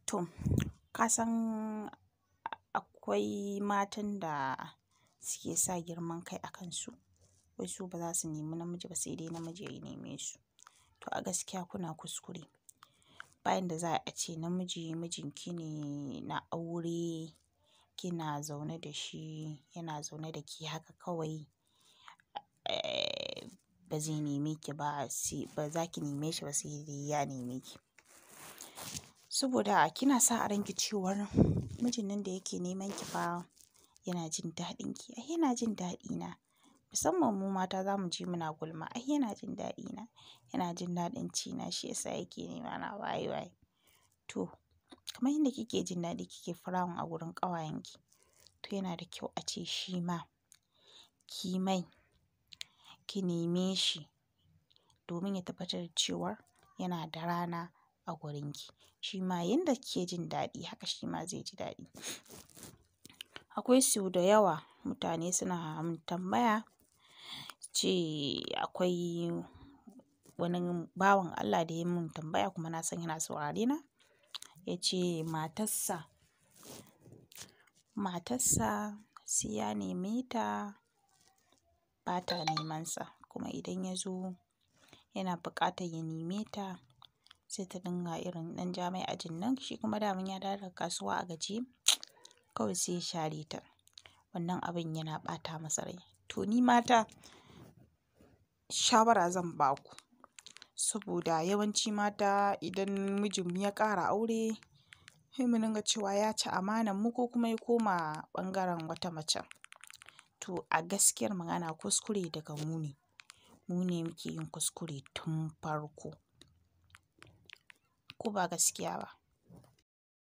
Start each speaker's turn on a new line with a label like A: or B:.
A: To, ka san akwai matan da suke sa girman kai a kansu. Wai su ba za su nemi namiji ba sai dai namiji ya neme su. To a gaskiya kuna kuskure. Bayan da za a ce namiji mijinki ne na aure, kina zaune da shi, yana zaune da ke haka kawai, ba zai neme ki ba, ba za ki neme shi ba sai dai ya neme ki. Saboda kina sa a ranki cewar mijin nan da yake neman ki fa yana jin daɗin ki. Ai yana jin daɗina. Musamman mu mata za mu je muna gulma. Ai yana jin daɗina, yana jin daɗin ci na shi yasa yake nema na waye waye. To, kamar yadda kike jin daɗi kike firawan a wurin ƙawayenki, to yana da kyau a ce shi ma ki mai, ki neme shi domin ya tabbatar da cewar yana da rana a wurinki. Shi ma yanda kike jin daɗi haka shi ma zai ji daɗi. Akwai sau da yawa mutane suna mun tambaya ce akwai wani bawan Allah da ya mun tambaya kuma na san yana saurare na. Ya ce matarsa sai ya neme ta ba ta neman sa. Kuma idan ya zo yana buƙatar ya neme ta sai ta dinga irin ɗan ja mai ajin nan. Shi kuma daman ya dawo daga kasuwa a gajiye kawai sai ya share ta. Wannan abin yana ɓata masa rai. To ni mata shawara zan ba ku. Saboda yawanci mata idan mijinmu ya ƙara aure, sai mu dinga cewa ya ci amanar mu ko kuma ya koma ɓangaren wata mace. To a gaskiyar magana kuskure daga mu ne. Mu ne muke yin kuskure tun farko. Ko ba gaskiya ba?